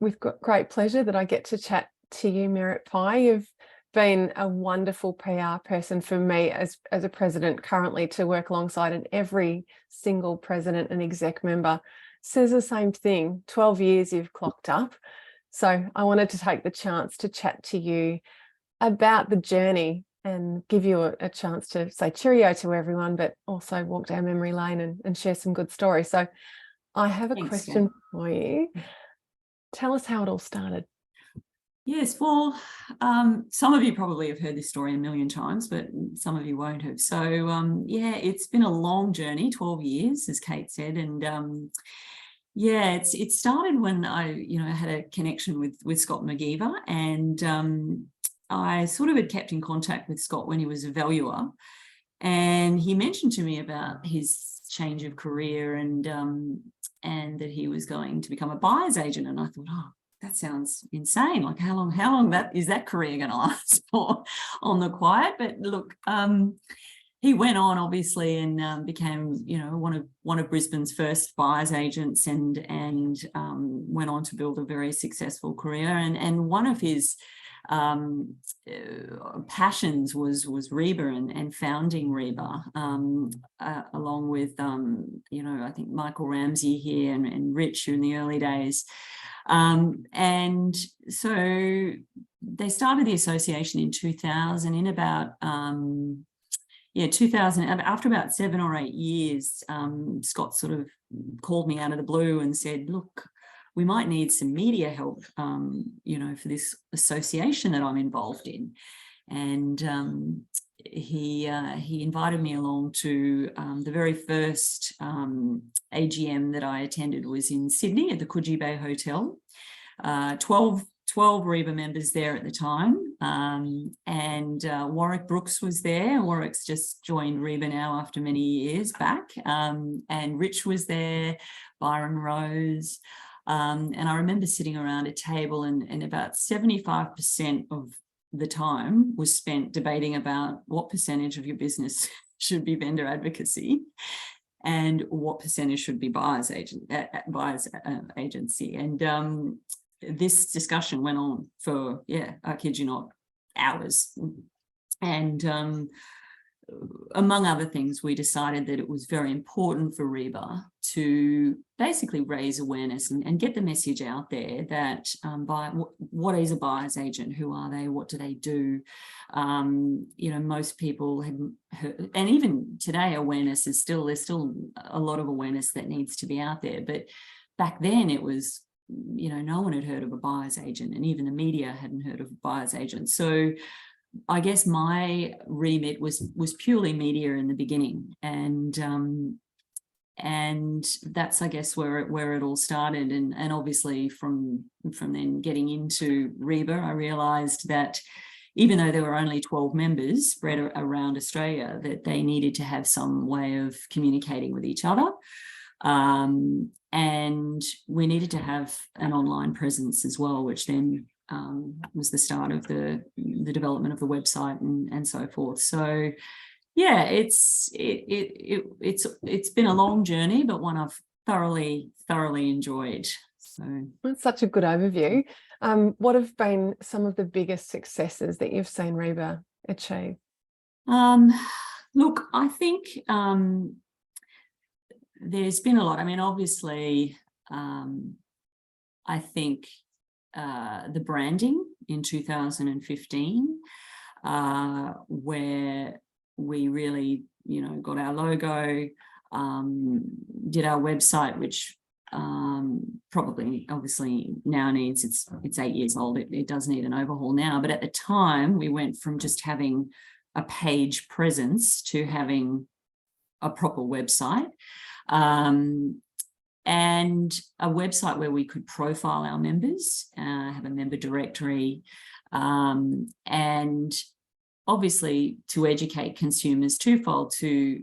with great pleasure that I get to chat to you, Merrett Pye. You've been a wonderful PR person for me as a president currently to work alongside, and every single president and exec member says the same thing. 12 years you've clocked up. So I wanted to take the chance to chat to you about the journey and give you a chance to say cheerio to everyone, but also walk down memory lane and share some good stories. So I have a question for you. Tell us how it all started. Yes, well, some of you probably have heard this story a million times, but some of you won't have. So, yeah, it's been a long journey, 12 years, as Cate said. And yeah, it started when I had a connection with Scott McGeever, and I sort of had kept in contact with Scott when he was a valuer. And he mentioned to me about his change of career and that he was going to become a buyer's agent. And I thought, oh, that sounds insane. Like how long is that career going to last for on the quiet? But look, he went on obviously and became, one of Brisbane's first buyer's agents, and went on to build a very successful career. And one of his passions was Reba and founding Reba, along with I think Michael Ramsey here and Rich in the early days. And so they started the association in 2000. In about 2000, after about 7 or 8 years, Scott sort of called me out of the blue and said, look, we might need some media help, for this association that I'm involved in. And he invited me along to the very first AGM that I attended was in Sydney at the Coogee Bay Hotel. 12 Reba members there at the time, and Warwick Brooks was there. Warwick's just joined Reba now after many years back, and Rich was there, Byron Rose. And I remember sitting around a table and about 75% of the time was spent debating about what percentage of your business should be vendor advocacy and what percentage should be buyer's agency. And this discussion went on for, I kid you not, hours. And among other things, we decided that it was very important for Reba to basically raise awareness and get the message out there that what is a buyer's agent? Who are they? What do they do? Most people had heard, and even today, awareness there's still a lot of awareness that needs to be out there. But back then, it was no one had heard of a buyer's agent, and even the media hadn't heard of a buyer's agent. So I guess my remit was purely media in the beginning, and that's, I guess, where it all started. And obviously from then getting into Reba, I realised that even though there were only 12 members spread around Australia, that they needed to have some way of communicating with each other. And we needed to have an online presence as well, which then was the start of the development of the website and so forth. So yeah, it's been a long journey, but one I've thoroughly enjoyed. So that's such a good overview. What have been some of the biggest successes that you've seen Reba achieve? Look, I think there's been a lot. I mean, obviously, I think the branding in 2015, where we really, got our logo, did our website, which probably obviously now needs, it's 8 years old. It does need an overhaul now. But at the time, we went from just having a page presence to having a proper website. And a website where we could profile our members, have a member directory, and obviously to educate consumers twofold, to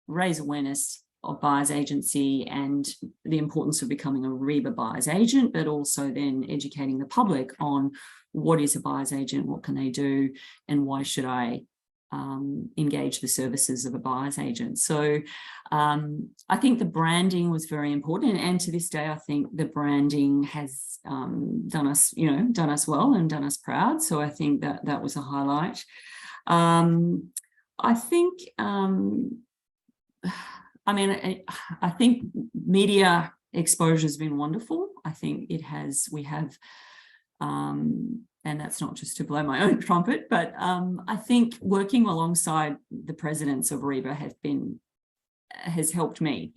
raise awareness of buyer's agency and the importance of becoming a Reba buyer's agent, but also then educating the public on what is a buyer's agent, what can they do, and why should I engage the services of a buyer's agent. So I think the branding was very important, and to this day I think the branding has done us well and done us proud. So I think that was a highlight. I think I think media exposure has been wonderful. I think we have and that's not just to blow my own trumpet, but I think working alongside the presidents of REBA has helped me,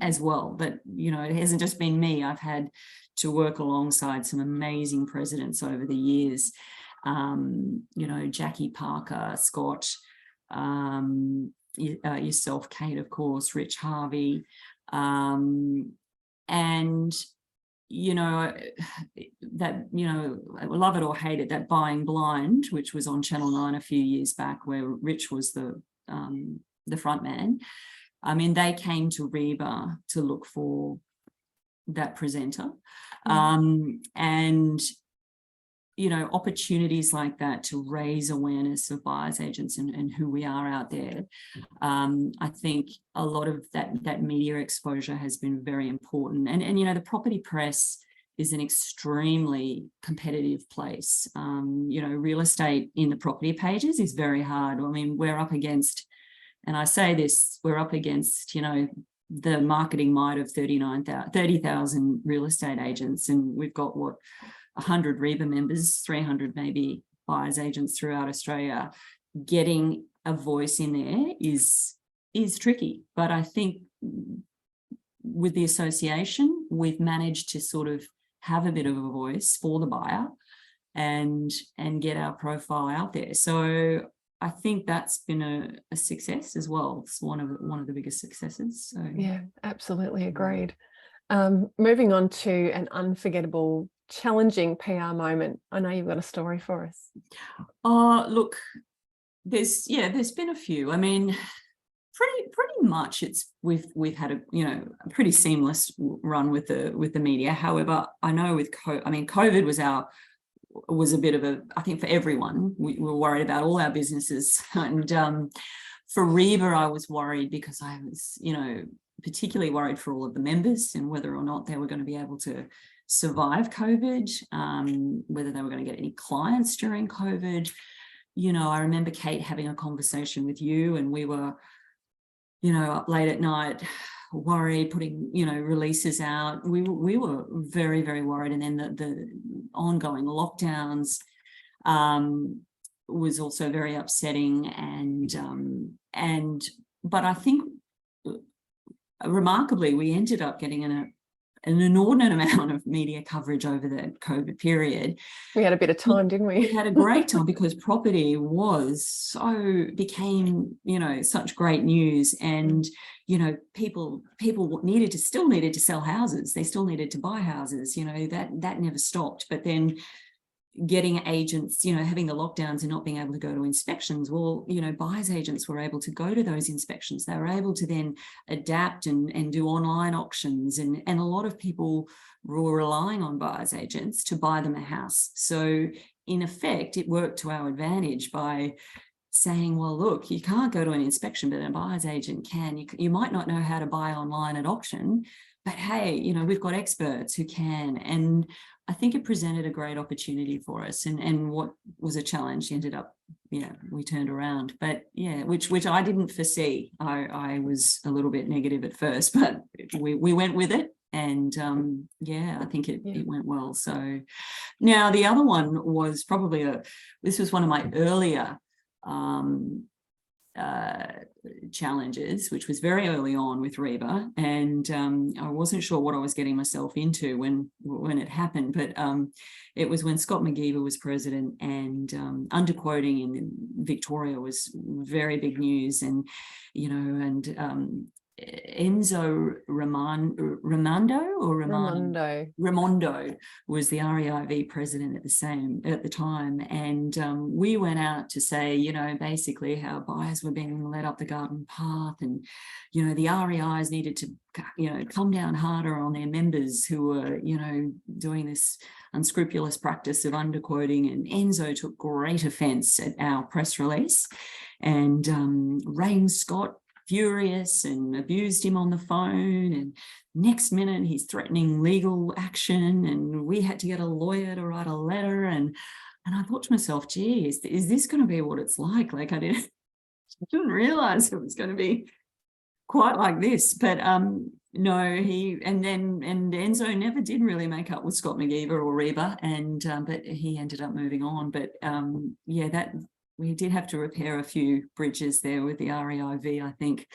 as well. That, it hasn't just been me. I've had to work alongside some amazing presidents over the years. Jackie Parker, Scott, yourself, Cate, of course, Rich Harvey, and love it or hate it, that Buying Blind, which was on Channel 9 a few years back, where Rich was the front man. I mean, they came to REBA to look for that presenter. And opportunities like that to raise awareness of buyers agents and who we are out there. I think a lot of that media exposure has been very important. And the property press is an extremely competitive place. Real estate in the property pages is very hard. I mean, we're up against, and I say this, we're up against, the marketing might of 30,000 real estate agents, and we've got 100 REBA members, 300 maybe buyers agents throughout Australia. Getting a voice in there is tricky, but I think with the association, we've managed to sort of have a bit of a voice for the buyer and get our profile out there. So I think that's been a success as well. It's one of the biggest successes. So yeah, absolutely agreed. Moving on to an unforgettable, challenging PR moment. I know you've got a story for us. Look, there's been a few. I mean, pretty much we've had a pretty seamless run with the media. However, I know with COVID was a bit of a, I think for everyone, we were worried about all our businesses. And for REBA, I was worried because I was, particularly worried for all of the members and whether or not they were going to be able to survive COVID, whether they were going to get any clients during COVID. I remember Cate having a conversation with you, and we were, up late at night, worried, putting, releases out. We were very, very worried. And then the ongoing lockdowns was also very upsetting. But I think remarkably, we ended up getting an inordinate amount of media coverage over the COVID period. We had a bit of time, didn't we? We had a great time because property became such great news, and people still needed to sell houses. They still needed to buy houses. That never stopped. But then getting agents, having the lockdowns and not being able to go to inspections, buyers agents were able to go to those inspections. They were able to then adapt and do online auctions, and a lot of people were relying on buyers agents to buy them a house. So in effect, it worked to our advantage by saying, well, look, you can't go to an inspection, but a buyer's agent can. You might not know how to buy online at auction, but hey, we've got experts who can. And I think it presented a great opportunity for us, and what was a challenge ended up, we turned around. But yeah, which I didn't foresee. I was a little bit negative at first, but we went with it, and I think it went well. So now the other one was probably this was one of my earlier challenges, which was very early on with REBA, and I wasn't sure what I was getting myself into when it happened, but it was when Scott McGeever was president, and underquoting in Victoria was very big news, and Enzo Raimondo was the REIV president at the time, and we went out to say, you know, basically how buyers were being led up the garden path, and you know, the REIs needed to, you know, come down harder on their members who were, you know, doing this unscrupulous practice of underquoting. And Enzo took great offence at our press release, and Rain Scott furious and abused him on the phone, and next minute he's threatening legal action, and we had to get a lawyer to write a letter. And I thought to myself, gee, is this going to be what it's like? Like, I didn't realize it was going to be quite like this. But no, and Enzo never did really make up with Scott McGeever or Reba, and but he ended up moving on. But yeah, that we did have to repair a few bridges there with the REIV, I think,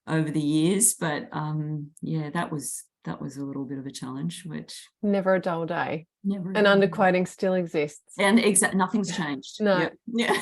over the years. But yeah, that was a little bit of a challenge, which never a dull day. Never. And underquoting still exists. And nothing's changed. No. Yeah.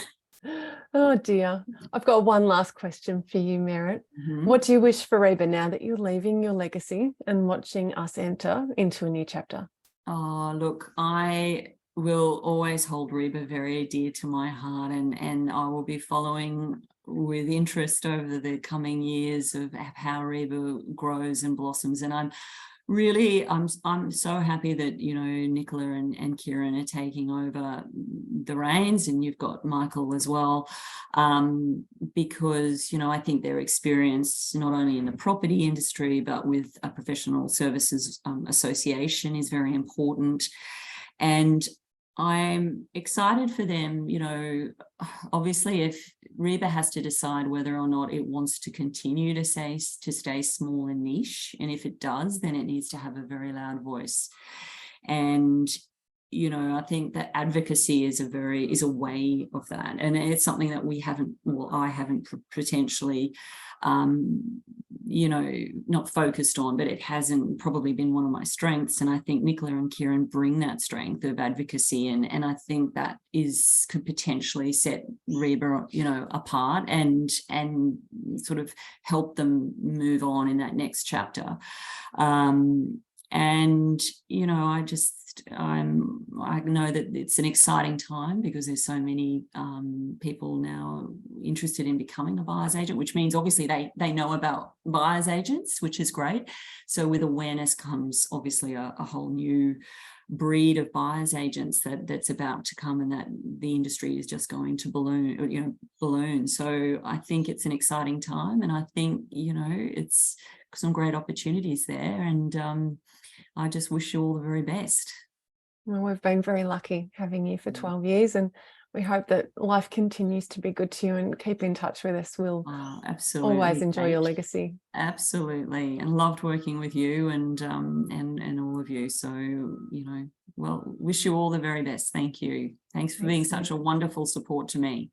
Oh dear. I've got one last question for you, Merrett. Mm-hmm. What do you wish for Reba now that you're leaving your legacy and watching us enter into a new chapter? Oh, look, I will always hold Reba very dear to my heart, and I will be following with interest over the coming years of how Reba grows and blossoms. And I'm so happy that, you know, Nicola and Kieran are taking over the reins, and you've got Michael as well, because, you know, I think their experience not only in the property industry but with a professional services association is very important. And I'm excited for them. You know, obviously, if Reba has to decide whether or not it wants to continue to stay small and niche, and if it does, then it needs to have a very loud voice. And you know, I think that advocacy is a way of that, and it's something that I haven't potentially you know, not focused on, but it hasn't probably been one of my strengths. And I think Nicola and Kieran bring that strength of advocacy, and I think that could potentially set Reba, you know, apart and sort of help them move on in that next chapter. And you know, I know that it's an exciting time because there's so many people now interested in becoming a buyer's agent, which means obviously they know about buyer's agents, which is great. So with awareness comes obviously a whole new breed of buyer's agents that's about to come, and that the industry is just going to balloon. So I think it's an exciting time, and I think, you know, it's some great opportunities there, and I just wish you all the very best. Well, we've been very lucky having you for 12 years, and we hope that life continues to be good to you, and keep in touch with us. We'll absolutely always enjoy your legacy. Absolutely, and loved working with you and all of you. So, you know, well, wish you all the very best. Thank you. Thanks for being such a wonderful support to me.